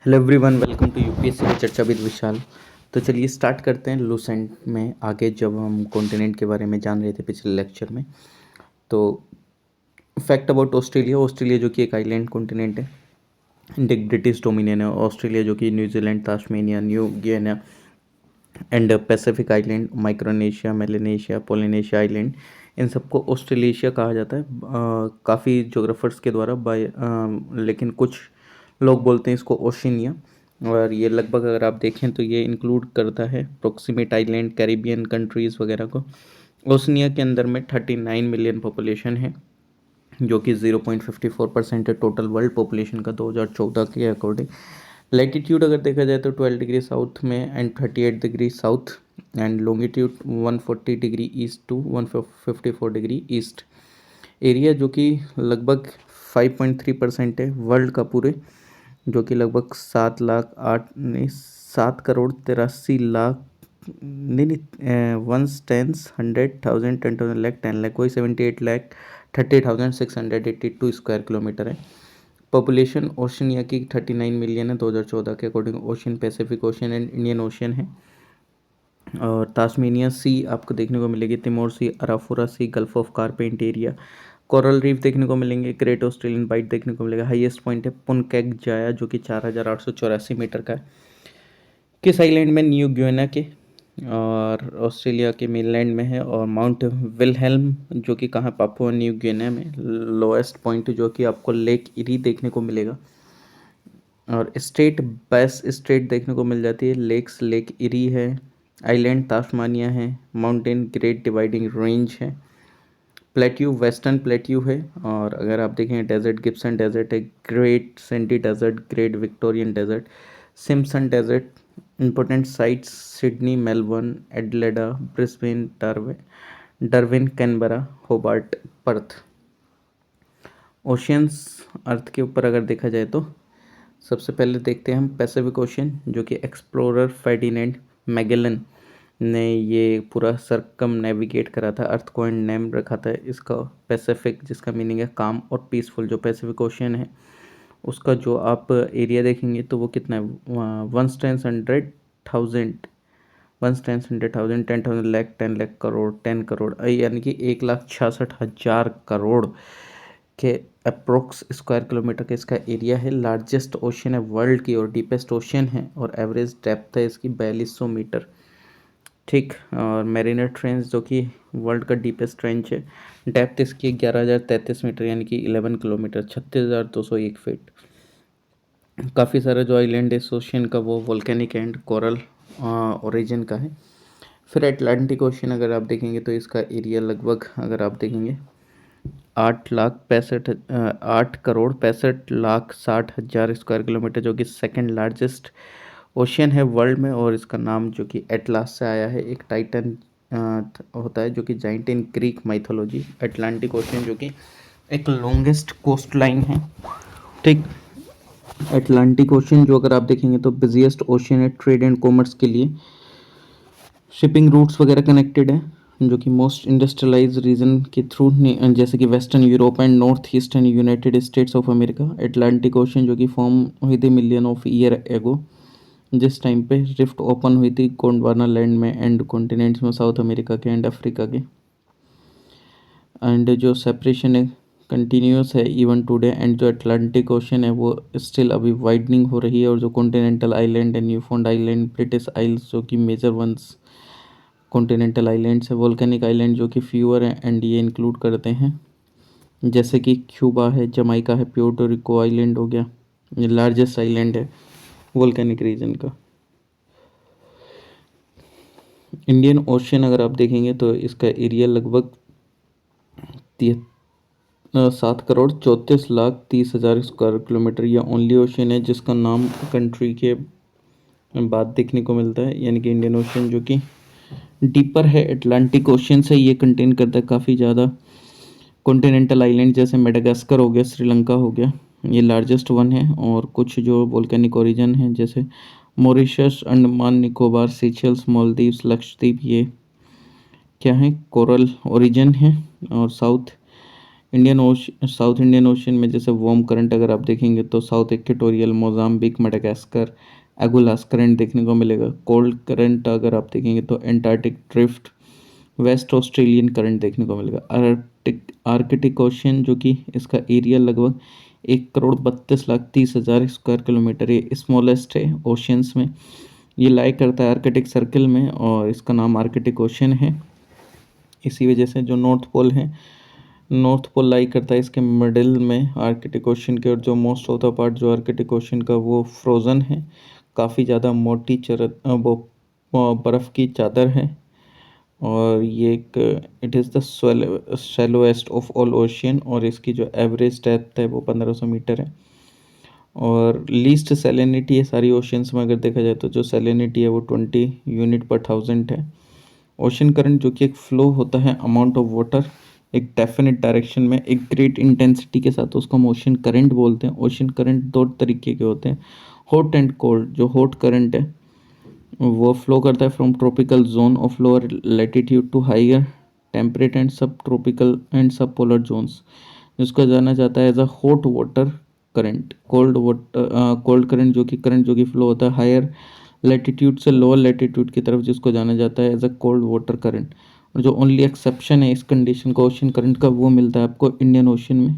Hello everyone, welcome to UPSC की चर्चा with विशाल। तो चलिए स्टार्ट करते हैं लूसेंट में आगे। जब हम कॉन्टिनेंट के बारे में जान रहे थे पिछले लेक्चर में, तो फैक्ट अबाउट ऑस्ट्रेलिया। ऑस्ट्रेलिया जो कि एक आइलैंड कॉन्टिनेंट है, इंडिक ब्रिटिश डोमिनियन है। ऑस्ट्रेलिया जो कि New Zealand, Tasmania, New Guinea and Pacific island, Micronesia, Melanesia, Polynesia island, इन सबको ऑस्ट्रेलेशिया कहा जाता है काफ़ी जोग्राफर्स के द्वारा लेकिन कुछ लोग बोलते हैं इसको ओशिनिया। और ये लगभग अगर आप देखें तो ये इंक्लूड करता है प्रोक्सिमेट आइलैंड, कैरिबियन कंट्रीज़ वगैरह को। ओशिनिया के अंदर में 39 मिलियन पॉपुलेशन है, जो कि 0.54% है टोटल वर्ल्ड पॉपुलेशन का 2014 के अकॉर्डिंग। लैटिट्यूड अगर देखा जाए तो 12 डिग्री साउथ में and 38 degree south, and longitude 140 degree east to 154 degree east. Area जो कि लगभग 5.3% है वर्ल्ड का पूरे, जो कि लगभग 7 करोड़ 83 लाख नहीं नहीं 1 10 100 1000 10,000 लाख 10 लाख कोई 78,30,682 स्क्वायर किलोमीटर है। पॉपुलेशन ओशनिया की 39 मिलियन है 2014 के according. Ocean Pacific Ocean and Indian Ocean है। और तास्मेनिया सी आपको देखने को मिलेगी, Timor Sea, Arafura Sea, Gulf of Carpentaria, coral reef देखने को मिलेंगे, ग्रेट ऑस्ट्रेलियन बाइट देखने को मिलेगा। हाईएस्ट पॉइंट है पुनकैक जाया जो कि 4,884 मीटर का है। किस आइलैंड में? न्यू गिनिया के और ऑस्ट्रेलिया के मेनलैंड में है। और माउंट विलहेल्म जो कि कहाँ? पापुआ न्यू गिनिया में। लोएस्ट पॉइंट जो कि आपको लेक इरी देखने को मिलेगा। और स्टेट बेस स्टेट देखने को मिल जाती है। लेक इरी है, आइलैंड तास्मानिया है, माउंटेन ग्रेट डिवाइडिंग रेंज है, प्लेट्यू वेस्टर्न प्लेट्यू है। और अगर आप देखें डेजर्ट, गिब्सन डेजर्ट है, Great Sandy Desert, Great Victorian Desert, Simpson Desert. Important sites Sydney, Melbourne, Adelaide, Brisbane, Darwin, Canberra, Hobart, Perth. Oceans earth के ऊपर अगर देखा जाए तो सबसे पहले देखते हैं हम पैसिफिक ओशन, जो कि एक्सप्लोरर फर्डिनेंड मैगेलन ने ये पूरा सरकम नेविगेट करा था अर्थ को एंड नेम रखा था इसका पैसिफिक, जिसका मीनिंग है काम और पीसफुल। जो पैसिफिक ओशन है उसका जो आप एरिया देखेंगे तो वो कितना है? 1/10,000 10,000 लाख 10 लाख करोड़ 10 करोड़, यानी कि 1,66,000 करोड़ के अप्रोक्स स्क्वायर किलोमीटर का इसका एरिया है। लार्जेस्ट ओशन है वर्ल्ड की और डीपेस्ट ओशन है, और एवरेज डेप्थ है इसकी 4200 मीटर। ठीक। और मेरीनर ट्रेंच जो कि वर्ल्ड का डीपेस्ट ट्रेंच है, डेप्थ इसकी 11,033 मीटर, यानी कि 11 किलोमीटर, 36,201 फीट। काफ़ी सारा जो आइलैंड है ओशियन का वो वोल्केनिक एंड कोरल ओरिजिन का है। फिर अटलांटिक ओशन अगर आप देखेंगे तो इसका एरिया लगभग अगर आप देखेंगे 8,65,60,000 स्क्वायर किलोमीटर, जो कि सेकंड लार्जेस्ट ओशियन है वर्ल्ड में। और इसका नाम जो कि एटलास से आया है, एक टाइटन होता है जो कि giant in Greek mythology. Atlantic ocean जो कि एक लॉन्गेस्ट कोस्ट लाइन है। ठीक। अटलांटिक ओशियन जो अगर आप देखेंगे तो बिजिएस्ट ओशियन है ट्रेड एंड कॉमर्स के लिए, शिपिंग रूट्स वगैरह कनेक्टेड है, जो कि मोस्ट इंडस्ट्रियलाइज रीजन के थ्रू, जैसे कि western Europe and north eastern United states of America. Atlantic ocean जो कि फॉर्म हुई थी मिलियन ऑफ ईयर एगो, जिस टाइम पे रिफ्ट ओपन हुई थी गोंडवाना लैंड में एंड कॉन्टिनेंट्स में, साउथ अमेरिका के एंड अफ्रीका के। एंड जो सेपरेशन है कंटिन्यूस है इवन टुडे, एंड जो अटलांटिक ओशन है वो स्टिल अभी वाइडनिंग हो रही है। और जो कॉन्टिनेंटल आइलैंड है, न्यूफाउंड आइलैंड, ब्रिटिश आइल्स जो कि मेजर वंस कॉन्टिनेंटल आइलैंड्स है, वोल्केनिक आइलैंड जो कि फ्यूअर हैं एंड ये इंक्लूड करते हैं, जैसे कि क्यूबा है, जमाइका है, प्यूर्टो रिको आइलैंड हो गया। ये लार्जेस्ट आइलैंड है वोल्केनिक रीजन का। इंडियन ओशन अगर आप देखेंगे तो इसका एरिया लगभग 7,34,30,000 स्क्वायर किलोमीटर। या ओनली ओशन है जिसका नाम कंट्री के बाद देखने को मिलता है, यानी कि इंडियन ओशन जो कि डीपर है अटलांटिक ओशन से। ये कंटेन करता है काफ़ी ज़्यादा कॉन्टिनेंटल आइलैंड, जैसे मेडागास्कर हो गया, श्रीलंका हो गया, ये लार्जेस्ट वन है। और कुछ जो वोल्केनिक ओरिजिन है जैसे मॉरिशस, अंडमान निकोबार, सीशेल्स, मालदीव्स, लक्षद्वीप, ये क्या है? कोरल ओरिजिन है। और south Indian ocean, south Indian ocean में जैसे वार्म करंट अगर आप देखेंगे तो south equatorial, Mozambique, Madagascar, एगुलास current देखने को मिलेगा। कोल्ड करंट अगर आप देखेंगे तो Antarctic drift, waste Australian current देखने को मिलेगा। आर्कटिक ओशन जो कि इसका एरिया लगभग 1,32,30,000 स्क्वायर किलोमीटर, ये स्मॉलेस्ट है ओशियंस में। ये लाई करता है आर्कटिक सर्कल में और इसका नाम आर्कटिक ओशन है। इसी वजह से जो नॉर्थ पोल है, नॉर्थ पोल लाई करता है इसके मिडिल में आर्कटिक ओशन के, और जो मोस्ट ऑफ द पार्ट जो आर्कटिक ओशन का वो फ्रोज़न है, काफ़ी ज़्यादा मोटी वो बर्फ़ की चादर है। और ये एक it is the shallowest of all ocean, और इसकी जो एवरेज डेप्थ है वो 1500 मीटर है। और लीस्ट सैलिनिटी है सारी ओशियंस में अगर देखा जाए तो जो सैलिनिटी है वो 20 यूनिट पर 1000 है। ओशन करंट जो कि एक फ्लो होता है अमाउंट ऑफ वाटर एक डेफिनेट डायरेक्शन में एक ग्रेट इंटेंसिटी के साथ, उसको हम ओशन करंट बोलते हैं। ओशन करंट दो तरीके के होते हैं, हॉट एंड कोल्ड। जो हॉट करंट है वो फ्लो करता है from tropical zone of lower latitude to higher temperate and sub tropical and sub polar zones, जिसको जाना जाता है as a hot water current. Cold current जो कि फ्लो होता है हायर लैटिट्यूड से लोअर लैटिट्यूड की तरफ, जिसको जाना जाता है as a cold water current. और जो ओनली एक्सेप्शन है इस कंडीशन का ओशन करंट का, वो मिलता है आपको इंडियन ओशन में।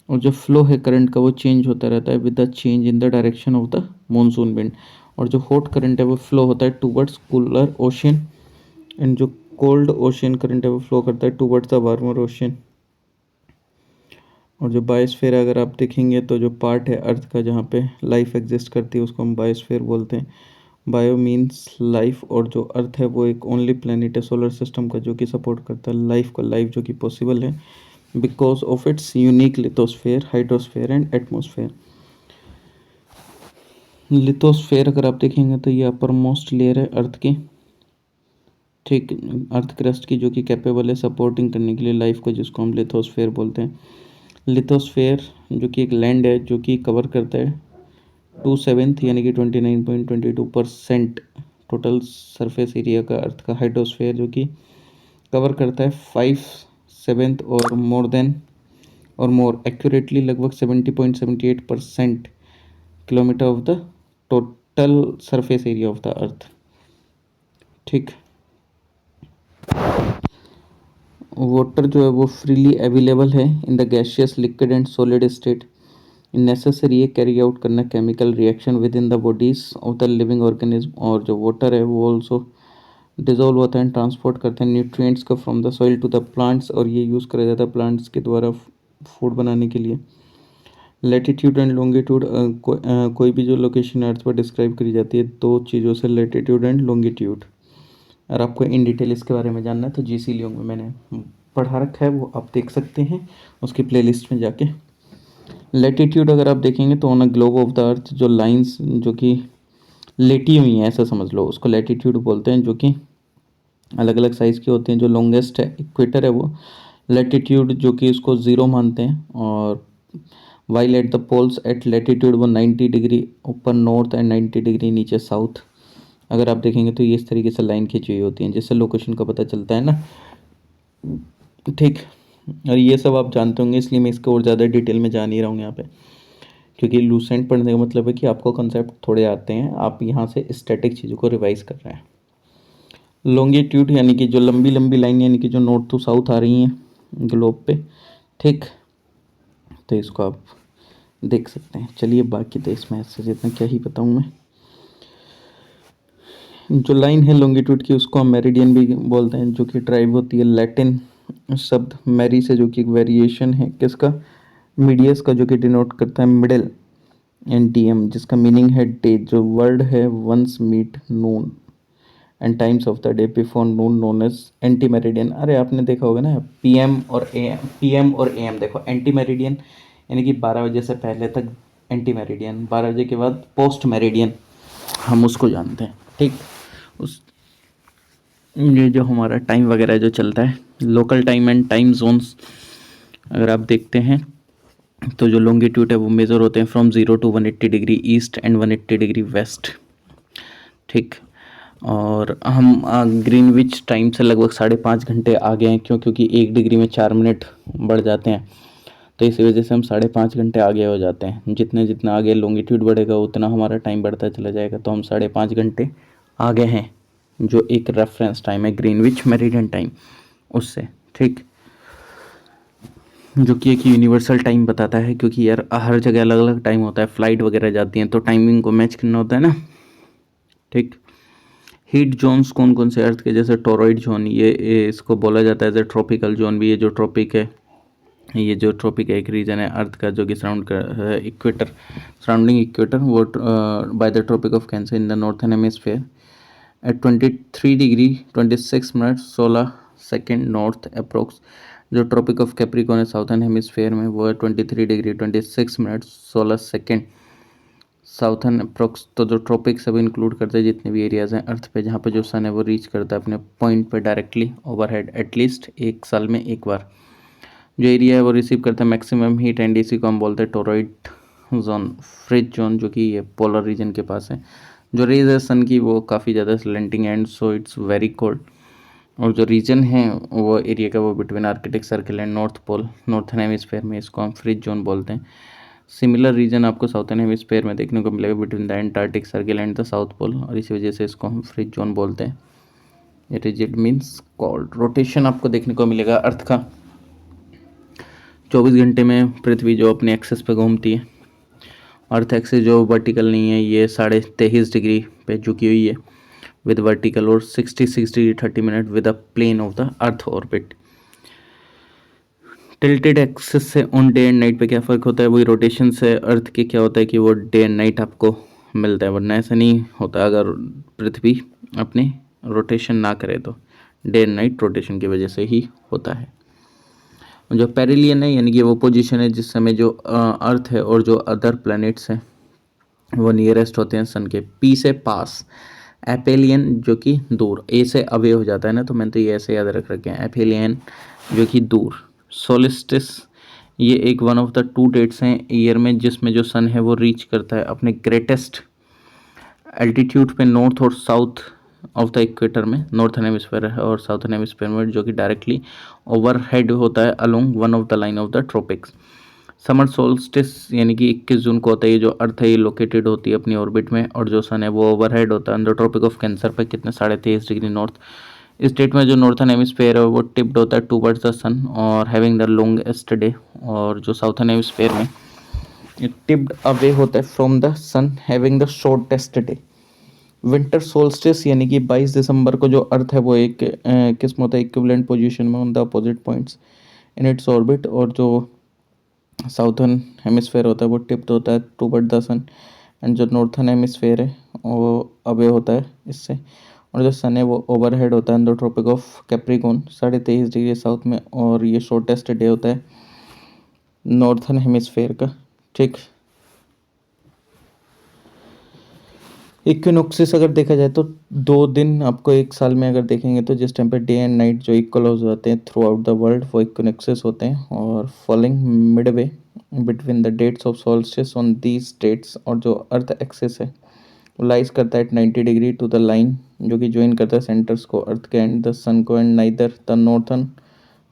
और जो फ्लो है करंट का वो चेंज होता रहता है with the change in the direction of the monsoon wind. और जो हॉट करंट है वो फ्लो होता है टूवर्ड्स कूलर ओशन, एंड जो कोल्ड ओशन करंट है वो फ्लो करता है टूवर्ड्स द वार्मर ओशन। और जो बायोस्फीयर अगर आप देखेंगे तो जो पार्ट है अर्थ का जहाँ पे लाइफ एग्जिस्ट करती है उसको हम बायोस्फीयर बोलते हैं। बायो मीन्स लाइफ, और जो अर्थ है वो एक ओनली प्लेनेट है सोलर सिस्टम का जो कि सपोर्ट करता है लाइफ को, लाइफ जो कि पॉसिबल है because of it's unique lithosphere, hydrosphere and atmosphere. Lithosphere अगर आप देखेंगे तो ये अपर मोस्ट लेयर है अर्थ की, ठीक, अर्थ क्रस्ट की, जो कि कैपेबल है सपोर्टिंग करने के लिए लाइफ को, जिसको हम लिथोस्फेयर बोलते हैं। लिथोस्फेयर जो कि एक लैंड है जो कि कवर करता है 2/7 यानी कि 29.22% टोटल सरफेस एरिया का अर्थ का। हाइड्रोस्फेयर जो कि कवर करता है 5/7 और मोर एक्यूरेटली लगभग 70.78% kilometre of the total surface area of the अर्थ, ठीक। वाटर जो है वो फ्रीली अवेलेबल है in the gaseous, liquid and solid state. Necessary है कैरी आउट करना chemical reaction with in the bodies of the living organism. और जो water है वो ऑल्सो डिजोल्व होता है, ट्रांसपोर्ट करते हैं न्यूट्रिएंट्स को from the soil to the plants, और ये यूज़ करा जाता है प्लांट्स के द्वारा फूड बनाने के लिए। लेटीट्यूड एंड लॉन्गिट्यूड, कोई भी जो लोकेशन अर्थ पर डिस्क्राइब करी जाती है दो चीज़ों से, लेटीट्यूड एंड लॉन्गिट्यूड। अगर आपको इन डिटेल इसके बारे में जानना है तो जी सी लियोंग में मैंने पढ़ा रखा है, वो आप देख सकते हैं उसकी प्लेलिस्ट में जाके। लेटीट्यूड अगर आप देखेंगे तो on a globe of the अर्थ जो लाइंस जो कि लेटी हुई हैं ऐसा समझ लो, उसको लेटीट्यूड बोलते हैं, जो कि अलग अलग साइज़ की होती हैं। जो लॉन्गेस्ट है इक्वेटर है वो लेटीट्यूड जो कि उसको ज़ीरो मानते हैं, और while at the poles at latitude वो 90 डिग्री ऊपर नॉर्थ एंड 90 डिग्री नीचे साउथ। अगर आप देखेंगे तो ये इस तरीके से लाइन खींची हुई होती हैं जिससे लोकेशन का पता चलता है ना, ठीक। और ये सब आप जानते होंगे इसलिए मैं इसको और ज़्यादा डिटेल में जा नहीं रहा हूँ यहाँ पे, क्योंकि लूसेंट पढ़ने का मतलब है कि आपको कंसेप्ट थोड़े आते हैं, आप यहाँ से स्टैटिक चीज़ों को रिवाइज कर रहे हैं। लॉन्गिट्यूड यानी कि जो लंबी लंबी लाइन यानी कि जो नॉर्थ टू साउथ आ रही हैं ग्लोब पे, ठीक, तो इसको आप देख सकते हैं। चलिए बाकी तो इसमें ऐसे जितना क्या ही बताऊँ मैं। जो लाइन है लॉन्गिट्यूड की उसको हम मेरिडियन भी बोलते हैं, जो कि ड्राइव होती है लैटिन शब्द मैरी से, जो कि एक वेरिएशन है किसका, मीडियस का, जो कि डिनोट करता है मिडल, एंड टीएम जिसका मीनिंग है डे। जो वर्ड है once meet noon and times of the day before noon known as anti meridian. अरे आपने देखा होगा ना पीएम और एएम, देखो एंटी मेरिडियन यानी कि 12 बजे से पहले तक एंटी मेरिडियन, 12 बजे के बाद पोस्ट मेरिडियन हम उसको जानते हैं, ठीक। उस ये जो हमारा टाइम वगैरह जो चलता है local time and time zones अगर आप देखते हैं तो जो लॉन्गिट्यूड है वो मेज़र होते हैं from 0 to 180 degree east and 180 degree west, ठीक। और हम ग्रीनविच टाइम से लगभग 5.5 घंटे आगे हैं। क्यों? क्योंकि 1 डिग्री में 4 मिनट बढ़ जाते हैं, तो इसी वजह से हम 5.5 घंटे आगे हो जाते हैं। जितने जितना आगे लॉन्गिट्यूड बढ़ेगा उतना हमारा टाइम बढ़ता चला जाएगा। तो हम 5.5 घंटे आगे हैं, जो एक रेफरेंस टाइम है ग्रीनविच मेरिडियन टाइम उससे, ठीक, जो कि एक यूनिवर्सल टाइम बताता है। क्योंकि यार हर जगह अलग अलग टाइम होता है, फ्लाइट वगैरह जाती हैं तो टाइमिंग को मैच करना होता है ना, ठीक। हीट जोन्स कौन कौन से अर्थ के? जैसे टोरॉइड जोन, ये इसको बोला जाता है एज ए ट्रॉपिकल जोन भी। ये जो ट्रॉपिक है, ये जो ट्रॉपिक है एक रीजन है अर्थ का जो कि सराउंड कर इक्वेटर, सराउंडिंग इक्वेटर, वो by the tropic of cancer in the northern hemisphere at 23 degree 26 minute 16 second north approx. जो ट्रॉपिक ऑफ कैप्रिकॉर्न है साउथर्न हेमिस्फेयर में, वो है 23 degree 26 minute 16 second southern approx. तो जो ट्रॉपिक सब इंक्लूड करते हैं जितने भी एरियाज़ हैं अर्थ पे जहाँ पे जो सन है वो रीच करता है अपने पॉइंट पे डायरेक्टली ओवरहेड एटलीस्ट एक साल में एक बार। जो एरिया है वो रिसीव करता है मैक्सिमम हीट एंड इसी को हम बोलते हैं टोरॉइड जोन, फ्रिज जोन, जो कि ये पोलर रीजन के पास है। जो रेज है सन की वो काफ़ी ज़्यादा slanting and so it's very cold. और जो रीजन है वो एरिया का वो between arctic circle and north pole, northern hemisphere में, इसको हम फ्रिज जोन बोलते हैं। सिमिलर रीजन आपको साउथर्न हेमिस्फेयर में देखने को मिलेगा between the antarctic circle and the south pole, और इसी वजह से इसको हम फ्रिज जोन बोलते हैं। It means cold. रोटेशन आपको देखने को मिलेगा अर्थ का 24 घंटे में पृथ्वी जो अपने एक्सेस पे घूमती है। अर्थ एक्सिस जो वर्टिकल नहीं है ये 23.5 डिग्री पे झुकी हुई है विद वर्टिकल, और 66 degree 30 minute with a plane of the earth orbit. Tilted axis से ऑन डे एंड नाइट पे क्या फ़र्क होता है? वही रोटेशन से अर्थ के क्या होता है कि वो डे एंड नाइट आपको मिलता है, वरना ऐसा नहीं होता अगर पृथ्वी अपने रोटेशन ना करे तो। डे एंड नाइट रोटेशन की वजह से ही होता है। जो पेरिलियन है यानी कि वो पोजीशन है जिस समय जो अर्थ है और जो अदर प्लैनेट्स हैं वो नियरेस्ट होते हैं सन के। पी से पास, एपेलियन जो कि दूर, ए से अवे हो जाता है ना, तो मैंने तो ये ऐसे याद रख रखे हैं, एपेलियन जो कि दूर। सोलिस्टिस ये एक वन ऑफ द 2 डेट्स हैं ईयर में जिसमें जो सन है वो रीच करता है अपने ग्रेटेस्ट एल्टीट्यूड पे नॉर्थ और साउथ ऑफ द इक्वेटर में, नॉर्थन हेमिस्फेयर है और साउथर्न हेमिस्फेयर में, जो कि डायरेक्टली ओवरहेड होता है along one of the line of the tropics. Summer solstice यानी कि 21 जून को होता है। ये जो अर्थ है ये लोकेटेड होती है अपनी ऑर्बिट में, और जो सन है वो ओवरहेड होता है अंडर ट्रॉपिक ऑफ कैंसर पे कितने 23.5 डिग्री नॉर्थ। इस डेट में जो नॉर्थन हेमिस्फेयर है वो टिप्ड होता है टूवर्ड्स द सन और हैविंग द लॉन्गेस्ट डे, और जो साउथर्न हेमिस्फेयर में टिप्ड अवे होता है from the sun having the shortest day. Winter solstice यानी कि 22 दिसंबर को जो अर्थ है वो एक किस्म होता है इक्विवेलेंट पोजीशन में on the opposite points in its orbit, और जो साउथर्न हेमिस्फेयर होता है वो टिप्ड होता है टूवर्ड द सन, एंड जो नॉर्थन हेमिस्फेयर है वो अवे होता है इससे, और जो सन है वो ओवरहेड होता है in the tropic of Capricorn 23.5 degree south में, और ये शॉर्टेस्ट डे होता है नॉर्थन हेमिस्फेयर का, ठीक। इक्विनोक्सिस अगर देखा जाए तो 2 दिन आपको एक साल में अगर देखेंगे तो जिस टाइम पे डे एंड नाइट जो इक्वल हो जाते हैं थ्रू आउट द वर्ल्ड वो इक्विनोक्सिस होते हैं, और falling midway between the dates of solstice on these dates, और जो अर्थ एक्सिस है वो लाइज करता है 90 डिग्री टू द लाइन जो कि ज्वाइन करता है सेंटर्स को अर्थ के एंड द सन को, and neither the northern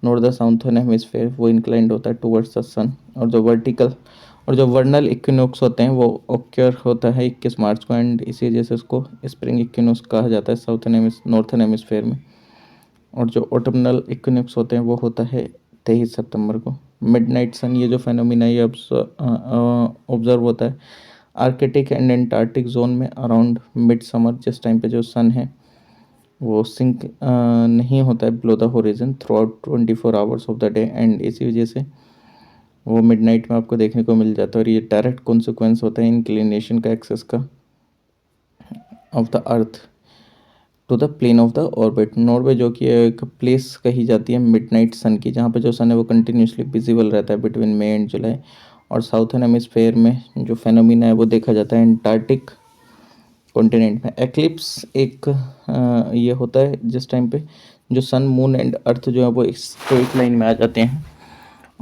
nor the southern hemisphere वो इंक्लाइंड होता है टुवर्ड्स द सन। और जो वर्नल इक्विनोक्स होते हैं वो ऑक्योर होता है 21 मार्च को, एंड इसी वजह से उसको स्प्रिंग इक्विनोक्स कहा जाता है नॉर्थन हेमिस्फेयर में। और जो ऑटमनल इक्विनोक्स होते हैं वो होता है 23 सितंबर को। मिडनाइट सन ये जो फेनोमिना ये ऑब्जर्व होता है आर्कटिक एंड एंटार्क्टिक जोन में अराउंड मिड समर, जिस टाइम पे जो सन है वो सिंक नहीं होता है below the horizon through out 24 hours of the day, and इसी वजह से वो मिडनाइट में आपको देखने को मिल जाता है। और ये डायरेक्ट कॉन्सिक्वेंस होता है इंक्लिनेशन का एक्सेस का of the earth to the plane of the orbit. Norway जो कि एक प्लेस कही जाती है मिडनाइट सन की, जहाँ पे जो सन है वो कंटिन्यूसली विजिबल रहता है बिटवीन मई एंड जुलाई। और साउथर्न हेमिस्फेयर में जो फेनोमिना है वो देखा जाता है एंटार्क्टिक कॉन्टिनेंट में। एक्लिप्स एक ये होता है जिस टाइम पे जो सन मून एंड अर्थ जो है वो एक स्ट्रेट लाइन में आ जाते हैं,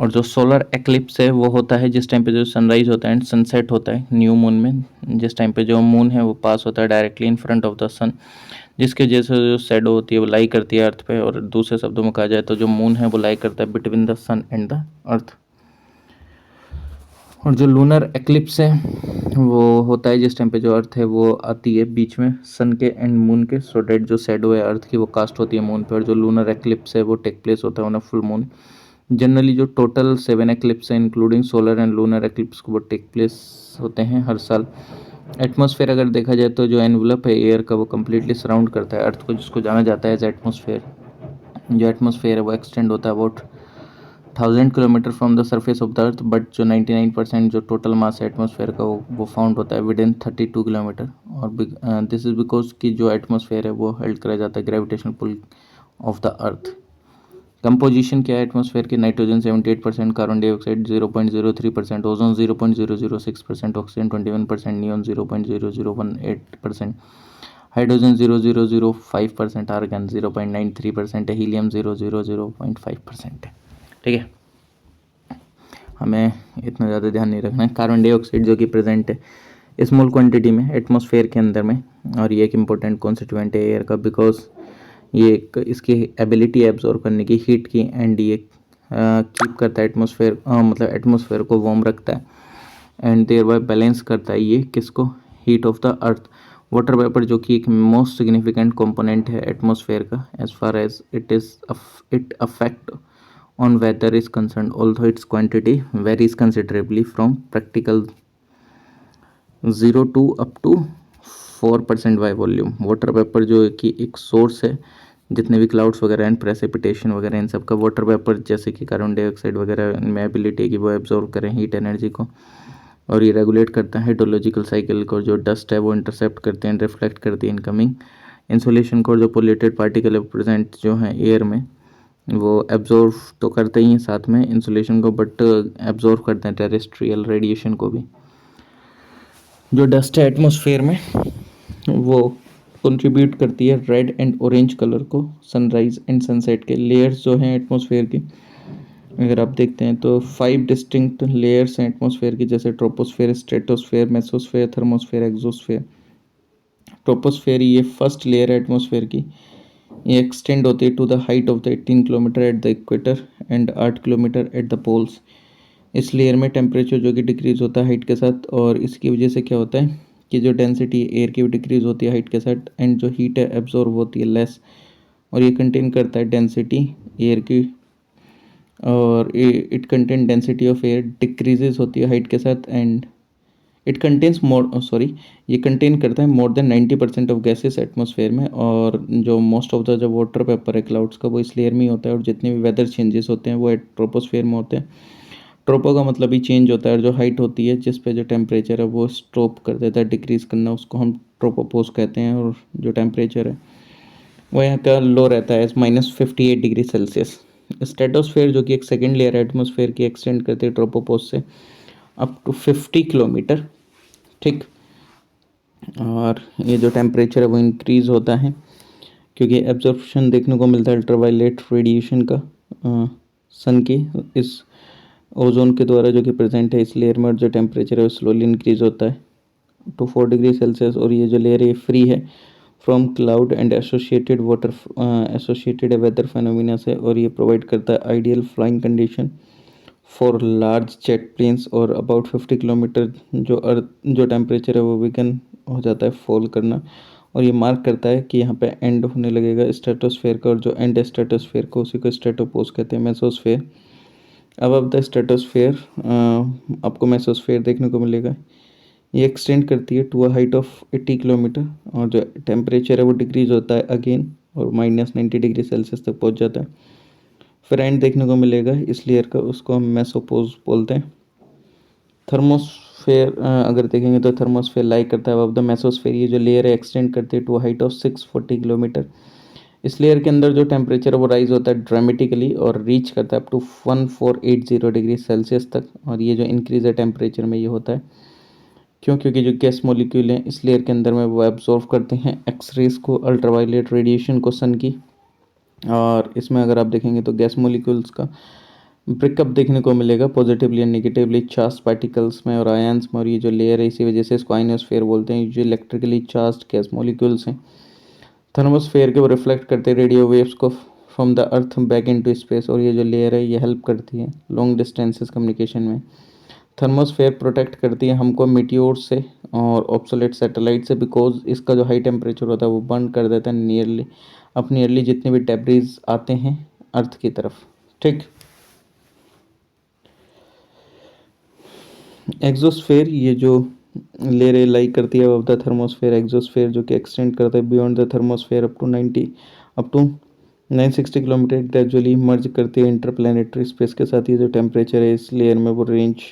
और जो सोलर एक्लिप्स है वो होता है जिस टाइम पे जो सनराइज होता है एंड सनसेट होता है न्यू मून में, जिस टाइम पे जो मून है वो पास होता है directly in front of the sun, जिसके वजह से जो शेडो होती है वो लाई करती है अर्थ पे। और दूसरे शब्दों में कहा जाए तो जो मून है वो लाई करता है between the sun and the earth. और जो लूनर एक्लिप्स है वो होता है जिस टाइम पे जो अर्थ है वो आती है बीच में सन के एंड मून के, सो डेट जो शेडो है अर्थ की वो कास्ट होती है मून पे। और जो लूनर एक्लिप्स है वो टेक प्लेस होता है on a full moon. Generally जो टोटल 7 एक्लिप्स है including solar and lunar eclipse को वो टेक प्लेस होते हैं हर साल। एटमॉस्फेयर अगर देखा जाए तो जो एनवलप है एयर का वो कम्प्लीटली सराउंड करता है अर्थ को, जिसको जाना जाता है एज एटमॉस्फेयर। जो एटमॉस्फेयर है वो एक्सटेंड होता है about 1000 kilometre from the surface of the earth, but जो 99% जो टोटल मास है एटमॉस्फेयर का वो फाउंड होता है विद इन 32 किलोमीटर। और दिस इज बिकॉज कि जो एटमॉस्फेयर है वो हेल्ड करा जाता है gravitational pull of the earth. Composition क्या है एटमॉस्फेयर की? Nitrogen 78%, carbon dioxide 0.03%, ozone 0.006%, oxygen 21%, neon 0.0018%, hydrogen 0.005%, argon 0.93% है, हीलियम 0.005% है। ठीक है, हमें इतना ज़्यादा ध्यान नहीं रखना है। कार्बन डाइऑक्साइड जो कि प्रेजेंट है स्मॉल क्वांटिटी में एटमॉस्फेयर के अंदर में, और ये एक इम्पोर्टेंट कॉन्स्टिट्यूएंट है एयर का, बिकॉज ये इसकी एबिलिटी एब्जॉर्व करने की हीट की, एंड ये कीप करता है एटमॉस्फेयर, मतलब एटमॉस्फेयर को वार्म रखता है, एंड देयर बाय बैलेंस करता है ये किसको? Heat of the earth. Water vapour जो कि एक मोस्ट सिग्निफिकेंट कंपोनेंट है एटमॉस्फेयर का as far as it affect on weather is concerned, although its quantity varies considerably from practical 0 to up to 4% by volume। Water vapour जो कि एक source है, जितने भी क्लाउड्स वगैरह एंड प्रेसिपिटेशन वगैरह इन सब का वाटर वेपर जैसे कि कार्बन डाइऑक्साइड वगैरह इनमें एबिलिटी है कि वो एब्जॉर्व करें हीट एनर्जी को, और ये रेगुलेट करता है हाइड्रोलॉजिकल साइकिल को। जो डस्ट है वो इंटरसेप्ट करते हैं, रिफ्लेक्ट करती है इनकमिंग इंसुलेशन को, और जो पोल्यूटेड पार्टिकल प्रेजेंट जो है एयर में वो एब्जॉर्व तो करते ही हैं साथ में इंसुलेशन को, बट एब्जॉर्व करते हैं टेरेस्ट्रियल रेडिएशन को भी। जो डस्ट है एटमॉस्फेयर में वो कंट्रीब्यूट करती है रेड एंड ऑरेंज कलर को सनराइज एंड सनसेट के। लेयर्स जो हैं एटमॉस्फेयर की अगर आप देखते हैं तो 5 डिस्टिंक्ट लेयर्स हैं एटमॉस्फेयर की, जैसे troposphere, stratosphere, mesosphere, thermosphere, exosphere. Troposphere ये फर्स्ट लेयर है एटमॉस्फेयर की, ये एक्सटेंड होती है to the height of the 18 kilometre at the equator and 8 kilometre at the poles. इस लेयर में टेम्परेचर जो कि डिक्रीज़ होता है हाइट के साथ, और इसकी वजह से क्या होता है कि जो डेंसिटी एयर की भी डिक्रीज़ होती है हाइट के साथ, एंड जो हीट है एब्जॉर्ब होती है लेस, और ये कंटेन करता है डेंसिटी एयर की, और it contain density of air decreases होती है हाइट के साथ, एंड इट कंटेन्स ये कंटेन करता है more than 90% of gases atmosphere में। और जो मोस्ट ऑफ द जो वाटर वेपर है क्लाउड्स का वो इस लेयर में ही होता है, और जितने भी वेदर चेंजेस होते हैं वो ट्रोपोस्फेयर में होते हैं। ट्रोपो का मतलब ही चेंज होता है, और जो हाइट होती है जिस पे जो टेम्परेचर है वो स्टॉप कर देता है डिक्रीज़ करना, उसको हम ट्रोपोपोज कहते हैं। और जो टेम्परेचर है वो यहाँ का लो रहता है -58 डिग्री सेल्सियस। स्ट्रेटोस्फेयर जो कि एक सेकेंड लेयर है एटमॉस्फेयर की, एक्सटेंड करते हैं ट्रोपोपोज से अप टू 50 किलोमीटर। ठीक, और ये जो टेम्परेचर है वो इंक्रीज़ होता है क्योंकि एब्जॉर्प्शन देखने को मिलता है अल्ट्रावायलेट रेडिएशन का सन की इस ओजोन के द्वारा जो कि प्रेजेंट है इस लेयर में, और जो टेम्परेचर है वो स्लोली इंक्रीज़ होता है टू 4 डिग्री सेल्सियस। और ये जो लेयर है फ्री है from cloud and associated weather phenomena से, और ये प्रोवाइड करता है ideal flying condition for large jet planes. और अबाउट 50 किलोमीटर जो टेम्परेचर है वो वीकन हो जाता है फॉल करना, और ये मार्क करता है कि यहाँ पे एंड होने लगेगा स्ट्रेटोस्फेयर का, और जो एंड है स्ट्रेटोस्फेयर को उसी को स्ट्रेटोपोज कहते हैं। मेसोस्फेयर अब द स्ट्रेटोस्फेयर आपको मेसोस्फेयर देखने को मिलेगा, ये एक्सटेंड करती है to a height of 80 kilometre, और जो टेम्परेचर है वो डिक्रीज होता है अगेन और -90 डिग्री सेल्सियस तक पहुँच जाता है। फिर एंड देखने को मिलेगा इस लेयर का, उसको हम मेसोपोज बोलते हैं। थर्मोस्फेयर अगर देखेंगे तो थर्मोस्फेयर लाइक करता है अब द मेसोस्फेयर, ये जो लेयर है एक्सटेंड करती है टू हाइट ऑफ 640 किलोमीटर। इस लेयर के अंदर जो टेम्परेचर है वो राइज होता है ड्रामेटिकली और रीच करता है अप टू 1480 डिग्री सेल्सियस तक। और ये जो इंक्रीज है टेम्परेचर में ये होता है क्योंकि जो गैस मॉलिक्यूल हैं इस लेयर के अंदर में वो एब्जॉर्व करते हैं एक्सरेज को, अल्ट्रावायलेट रेडिएशन को सन की। और इसमें अगर आप देखेंगे तो गैस मॉलिक्यूल्स का ब्रेकअप देखने को मिलेगा positively and negatively charge particles में और आयंस में, और ये जो लेयर है इसी वजह से इसको आयनोस्फेयर बोलते हैं। ये जो इलेक्ट्रिकली चार्ज गैस मॉलिक्यूल्स हैं थर्मोस्फेयर के, वो रिफ्लेक्ट करते हैं रेडियो वेव्स को from the earth back into space, और ये जो लेयर है ये हेल्प करती है लॉन्ग डिस्टेंसेस कम्युनिकेशन में। थर्मोस्फेयर प्रोटेक्ट करती है हमको मीटियोर से और ऑब्सोलेट सैटेलाइट से, बिकॉज इसका जो हाई टेम्परेचर होता है वो बर्न कर देता है नियरली जितने भी डेब्रीज आते हैं अर्थ की तरफ। ठीक। एक्सोस्फेयर ये जो लेयर लाई करती है अब द थर्मोस्फेयर, एक्सोस्फेयर जो कि एक्सटेंड करता है beyond the thermosphere up to 960 kilometre, gradually merge करती है इंटरप्लानिटरी स्पेस के साथ। ये जो टेम्परेचर है इस लेयर में वो रेंज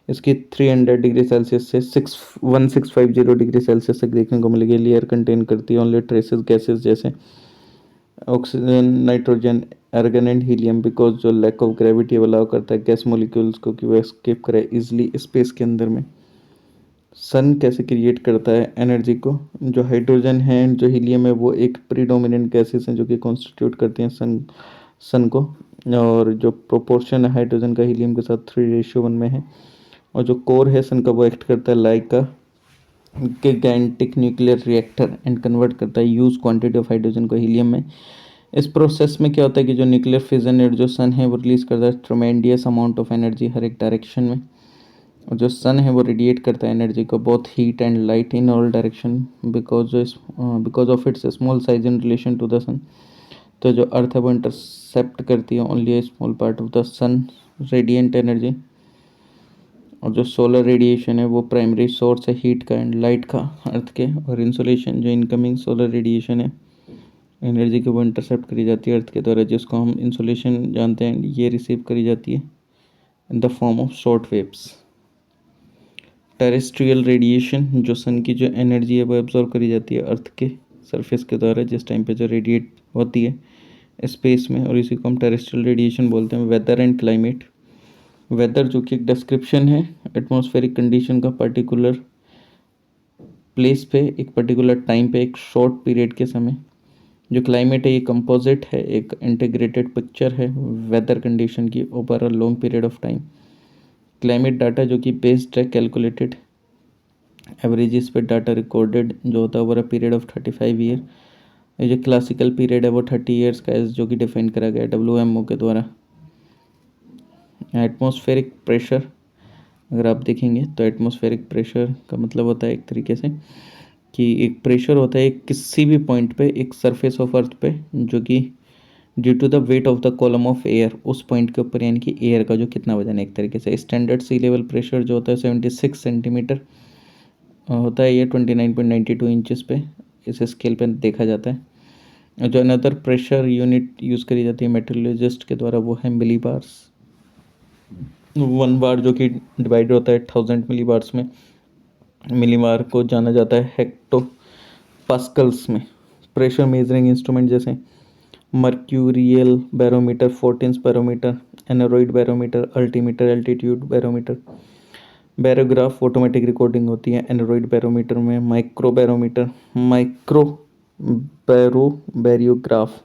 इसकी 300 डिग्री सेल्सियस से 1650 डिग्री सेल्सियस तक देखने को मिलेगी। लेयर कंटेन करती है ओनली ट्रेसेस गैसेस जैसे oxygen, nitrogen, argon and helium, because जो लैक ऑफ ग्रेविटी अलाउ करता है गैस मॉलिक्यूल्स को कि वो एस्केप करे इजिली स्पेस के अंदर में। सन कैसे क्रिएट करता है एनर्जी को, जो हाइड्रोजन है एंड जो हीलियम है वो एक प्रीडोमिनेंट गैसेस हैं जो कि कॉन्स्टिट्यूट करते हैं सन को, और जो प्रोपोर्शन है हाइड्रोजन का हीलियम के साथ 3:1 में है। और जो कोर है सन का वो एक्ट करता है लाइक का गिगैंटिक न्यूक्लियर रिएक्टर एंड कन्वर्ट करता है यूज क्वांटिटी ऑफ हाइड्रोजन को हीलियम में। इस प्रोसेस में क्या होता है कि जो न्यूक्लियर फिजन है जो सन है वो रिलीज करता है ट्रमेंडियस अमाउंट ऑफ एनर्जी हर एक डायरेक्शन में, और जो सन है वो रेडिएट करता है एनर्जी को both heat and light in all direction because of its small size in relation to the sun. तो जो अर्थ है वो इंटरसेप्ट करती है only small part of the sun radiant energy, और जो सोलर रेडिएशन है वो प्राइमरी सोर्स है हीट का एंड लाइट का अर्थ के, और इंसोलेशन जो इनकमिंग सोलर रेडिएशन है एनर्जी की वो इंटरसेप्ट करी जाती है अर्थ के द्वारा, जिसको हम इंसोलेशन जानते हैं। ये रिसीव करी जाती है in the form of short waves. Terrestrial radiation जो सन की जो एनर्जी है वो एब्जॉर्व करी जाती है अर्थ के सरफेस के द्वारा जिस टाइम पे जो रेडिएट होती है स्पेस में, और इसी को हम टेरेस्ट्रियल रेडिएशन बोलते हैं। वेदर एंड क्लाइमेट, वेदर जो कि एक डिस्क्रिप्शन है एटमॉस्फेरिक कंडीशन का पर्टिकुलर प्लेस पे एक पर्टिकुलर टाइम पे एक शॉर्ट पीरियड के समय। जो क्लाइमेट है ये कंपोजिट है, एक इंटीग्रेटेड पिक्चर है वेदर कंडीशन की over a long period of time. Climate data जो कि बेस्ड है कैलकुलेटेड एवरेजेस पे डाटा रिकॉर्डेड जो होता है over a period of 35 year. ये जो क्लासिकल पीरियड है वो 30 ईयर्स का है जो कि डिफाइन करा गया WMO के द्वारा। एटमॉस्फेरिक प्रेशर अगर आप देखेंगे तो एटमॉस्फेरिक प्रेशर का मतलब होता है एक तरीके से कि एक प्रेशर होता है किसी भी पॉइंट पे एक सरफेस ऑफ अर्थ पे जो कि due to the weight of the column of air उस पॉइंट के ऊपर, यानी कि एयर का जो कितना वजन है एक तरीके से। स्टैंडर्ड सी लेवल प्रेशर जो होता है 76 सेंटीमीटर होता है, ये 29.92 इंचेस पे इस स्केल पे देखा जाता है। जो अनदर प्रेशर यूनिट यूज़ करी जाती है मेट्रोलॉजिस्ट के द्वारा वो है मिली बार्स। 1 बार जो कि डिवाइड होता है 1000 मिली बार्स में। मिली बार को जाना जाता है हेक्टो पास्कल्स में। प्रेशर मेजरिंग इंस्ट्रूमेंट जैसे mercurial barometer, Fortin's barometer, aneroid barometer, altimeter, altitude barometer. Barograph automatic recording होती है एनोरॉइड बैरोमीटर में। बैरोग्राफ।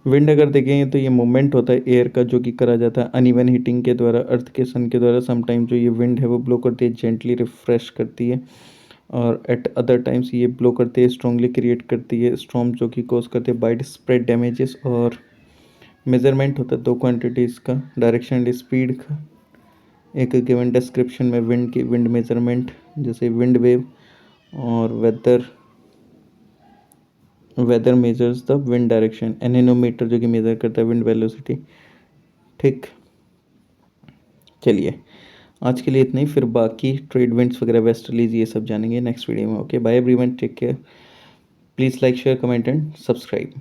विंड अगर देखेंगे तो ये मूवमेंट होता है एयर का जो कि करा जाता है अनइवन हीटिंग के द्वारा अर्थ के सन के द्वारा। समटाइम जो ये विंड है वो ब्लो करती है जेंटली रिफ्रेश करती है, और एट अदर टाइम्स ये ब्लो करती है स्ट्रांगली क्रिएट करती है स्टॉर्म जो कि कॉज करते हैं वाइड स्प्रेड डैमेजेस। और मेजरमेंट होता है 2 क्वांटिटीज़ का, डायरेक्शन एंड स्पीड का। एक गिवन डिस्क्रिप्शन में विंड की विंड मेजरमेंट जैसे विंड वेव, और weather measures the wind direction. Anemometer जो कि मेजर करता है विंड वेलोसिटी। ठीक, चलिए आज के लिए इतना ही, फिर बाकी ट्रेड विंड्स वगैरह वेस्टर्लीज ये सब जानेंगे नेक्स्ट वीडियो में। Okay bye everyone, take care, please like share comment and subscribe.